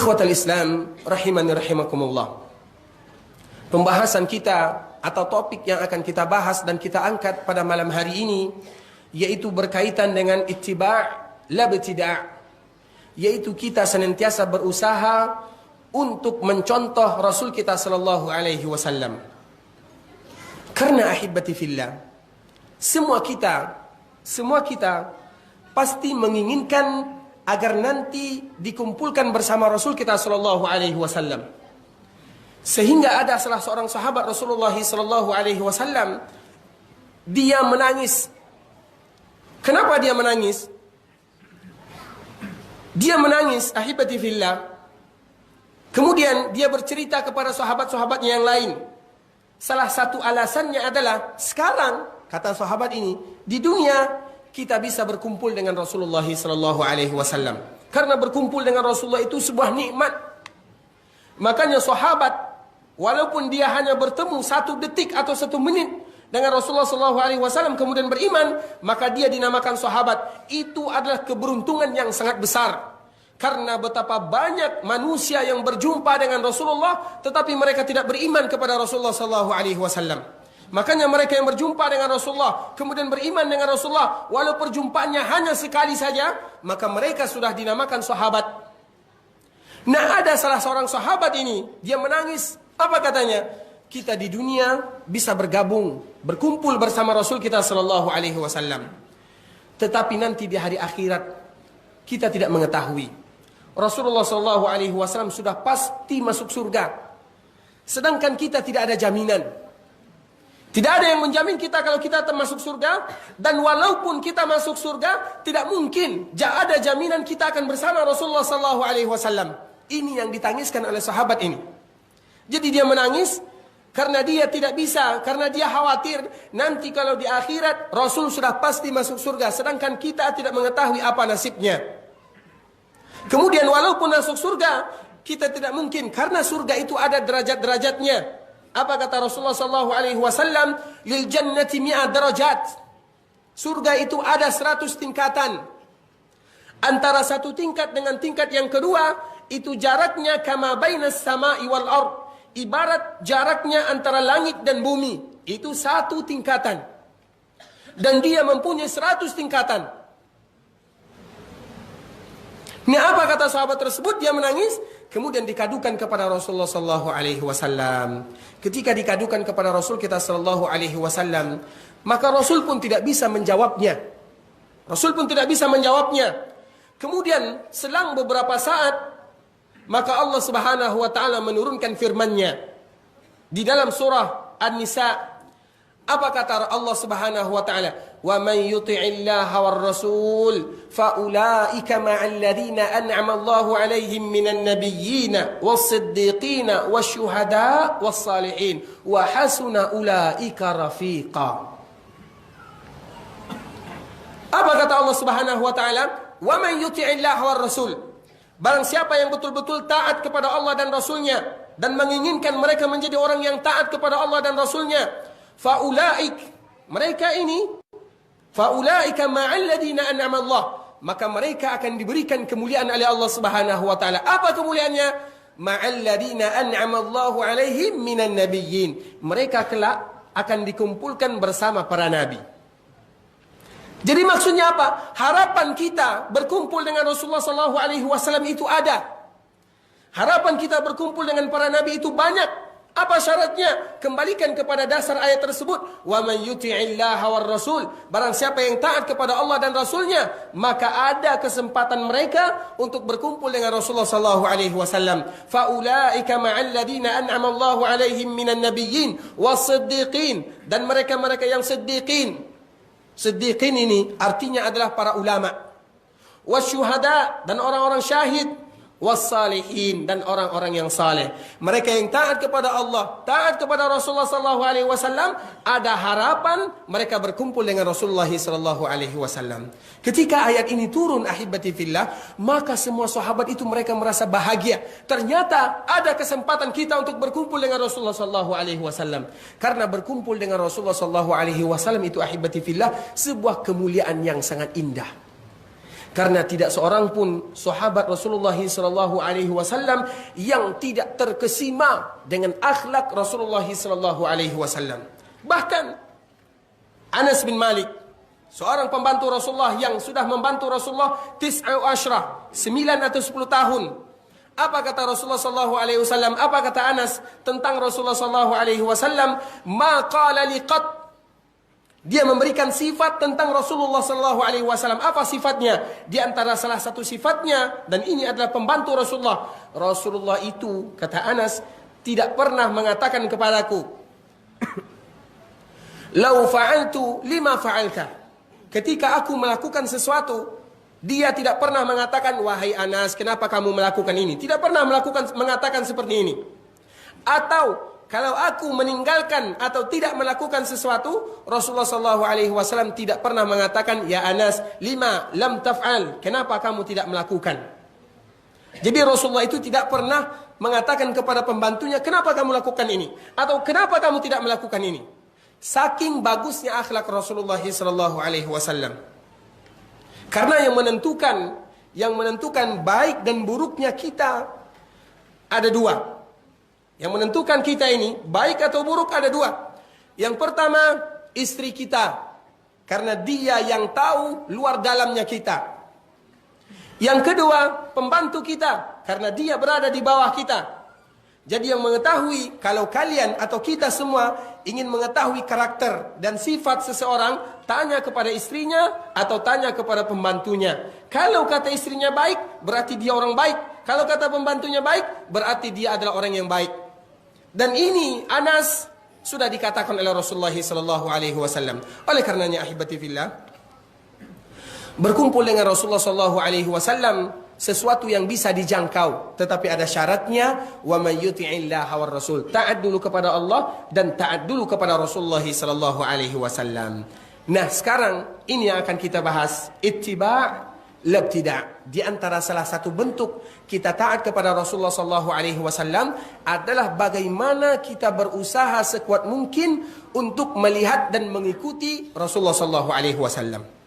Ikhwatal Islam rahimani rahimakumullah. Pembahasan kita atau topik yang akan kita bahas dan kita angkat pada malam hari ini yaitu berkaitan dengan ittiba' la ibtida', yaitu kita senantiasa berusaha untuk mencontoh Rasul kita sallallahu alaihi wasallam. Karena ahibati fillah, semua kita pasti menginginkan agar nanti dikumpulkan bersama Rasul kita sallallahu alaihi wasallam. Sehingga ada salah seorang sahabat Rasulullah sallallahu alaihi wasallam, dia menangis. Kenapa dia menangis? Dia menangis ahibati fillah. Kemudian dia bercerita kepada sahabat-sahabatnya yang lain. Salah satu alasannya adalah, sekarang kata sahabat ini, di dunia kita bisa berkumpul dengan Rasulullah sallallahu alaihi wasallam. Karena berkumpul dengan Rasulullah itu sebuah nikmat. Makanya sahabat, walaupun dia hanya bertemu 1 detik atau 1 menit dengan Rasulullah sallallahu alaihi wasallam kemudian beriman, maka dia dinamakan sahabat. Itu adalah keberuntungan yang sangat besar. Karena betapa banyak manusia yang berjumpa dengan Rasulullah tetapi mereka tidak beriman kepada Rasulullah sallallahu alaihi wasallam. Makanya mereka yang berjumpa dengan Rasulullah kemudian beriman dengan Rasulullah, walau perjumpaannya hanya sekali saja, maka mereka sudah dinamakan sahabat. Nah, ada salah seorang sahabat ini, dia menangis. Apa katanya? Kita di dunia bisa bergabung, berkumpul bersama Rasul kita sallallahu alaihi wasallam. Tetapi nanti di hari akhirat kita tidak mengetahui. Rasulullah sallallahu alaihi wasallam sudah pasti masuk surga. Sedangkan kita tidak ada jaminan. Tidak ada yang menjamin kita kalau kita termasuk surga. Dan walaupun kita masuk surga, tidak mungkin ada jaminan kita akan bersama Rasulullah sallallahu alaihi wasallam. Ini yang ditangiskan oleh sahabat ini. Jadi dia menangis karena dia tidak bisa, karena dia khawatir nanti kalau di akhirat Rasul sudah pasti masuk surga, sedangkan kita tidak mengetahui apa nasibnya. Kemudian walaupun masuk surga, kita tidak mungkin, karena surga itu ada derajat-derajatnya. Apa kata Rasulullah sallallahu alaihi wasallam? Lil jannati mi'at darajat. Surga itu ada 100 tingkatan. Antara satu tingkat dengan tingkat yang kedua, itu jaraknya kama bainas sama'i wal ard. Ibarat jaraknya antara langit dan bumi. Itu 1 tingkatan. Dan dia mempunyai 100 tingkatan. Ini apa kata sahabat tersebut? Dia menangis. Kemudian dikadukan kepada Rasulullah sallallahu alaihi wasallam. Ketika dikadukan kepada Rasul kita sallallahu alaihi wasallam, maka Rasul pun tidak bisa menjawabnya. Kemudian selang beberapa saat, maka Allah Subhanahu wa taala menurunkan firman-Nya di dalam surah An-Nisa. Apa kata Allah Subhanahu wa taala? Wa man yuti'illaha war rasul fa ulaika ma'al ladzina an'ama Allahu 'alaihim minan nabiyyin was-siddiqin wasyuhada was-salihin wa hasuna ulaika rafiqa. Apa kata Allah Subhanahu wa taala? Wa man yuti'illaha war rasul. Barang siapa yang betul-betul taat kepada Allah dan Rasulnya dan menginginkan mereka menjadi orang yang taat kepada Allah dan Rasulnya, faulaik, mereka ini, faulaika ma'al ladzina an'ama Allah, maka mereka akan diberikan kemuliaan oleh Allah Subhanahu wa taala. Apa kemuliaannya? Ma'al ladzina an'ama Allahu 'alaihim minan nabiyyin. Mereka kelak akan dikumpulkan bersama para nabi. Jadi maksudnya apa? Harapan kita berkumpul dengan Rasulullah sallallahu alaihi wasallam itu ada. Harapan kita berkumpul dengan para nabi itu banyak. Apa syaratnya? Kembalikan kepada dasar ayat tersebut. Wa man yuti'illaha war rasul. Barang siapa yang taat kepada Allah dan Rasulnya, maka ada kesempatan mereka untuk berkumpul dengan Rasulullah sallallahu alaihi wasallam. Fa ulaika ma'al ladzina an'ama Allahu 'alaihim minan nabiyyin was-siddiqin. Dan mereka-mereka yang siddiqin. Siddiqin ini artinya adalah para ulama. Wasyuhada, dan orang-orang syahid. Wassalihin, dan orang-orang yang saleh. Mereka yang taat kepada Allah, taat kepada Rasulullah sallallahu alaihi wasallam, ada harapan mereka berkumpul dengan Rasulullah sallallahu alaihi wasallam. Ketika ayat ini turun ahibati fillah, maka semua sahabat itu mereka merasa bahagia. Ternyata ada kesempatan kita untuk berkumpul dengan Rasulullah sallallahu alaihi wasallam. Karena berkumpul dengan Rasulullah sallallahu alaihi wasallam itu ahibati fillah sebuah kemuliaan yang sangat indah. Karena tidak seorang pun sahabat Rasulullah SAW yang tidak terkesima dengan akhlak Rasulullah SAW. Bahkan Anas bin Malik, seorang pembantu Rasulullah yang sudah membantu Rasulullah 9 atau 10 tahun. Apa kata Rasulullah SAW? Apa kata Anas tentang Rasulullah SAW? Ma qala liqat. Dia memberikan sifat tentang Rasulullah SAW. Apa sifatnya? Di antara salah satu sifatnya, dan ini adalah pembantu Rasulullah. Rasulullah itu, kata Anas, tidak pernah mengatakan kepadaku, "Lau fa'altu lima fa'alta." Ketika aku melakukan sesuatu, dia tidak pernah mengatakan, "Wahai Anas, kenapa kamu melakukan ini?" Tidak pernah mengatakan seperti ini. Atau kalau aku meninggalkan atau tidak melakukan sesuatu, Rasulullah SAW tidak pernah mengatakan, "Ya Anas, lima lam taf'al." Kenapa kamu tidak melakukan? Jadi Rasulullah itu tidak pernah mengatakan kepada pembantunya, "Kenapa kamu lakukan ini?" Atau "Kenapa kamu tidak melakukan ini?" Saking bagusnya akhlak Rasulullah SAW. Karena yang menentukan baik dan buruknya kita ada dua. Yang menentukan kita ini baik atau buruk ada dua. Yang pertama, istri kita. Karena dia yang tahu luar dalamnya kita. Yang kedua, pembantu kita. Karena dia berada di bawah kita. Jadi yang mengetahui, kalau kalian atau kita semua ingin mengetahui karakter dan sifat seseorang, tanya kepada istrinya atau tanya kepada pembantunya. Kalau kata istrinya baik, berarti dia orang baik. Kalau kata pembantunya baik, berarti dia adalah orang yang baik. Dan ini Anas sudah dikatakan oleh Rasulullah SAW. Oleh karenanya ahibati fillah, berkumpul dengan Rasulullah SAW sesuatu yang bisa dijangkau, tetapi ada syaratnya. Wa may yuti'illaha war rasul. Taat dulu kepada Allah dan taat dulu kepada Rasulullah SAW. Nah, sekarang ini yang akan kita bahas, ittiba' labtida'. Di antara salah satu bentuk kita taat kepada Rasulullah SAW adalah bagaimana kita berusaha sekuat mungkin untuk melihat dan mengikuti Rasulullah SAW.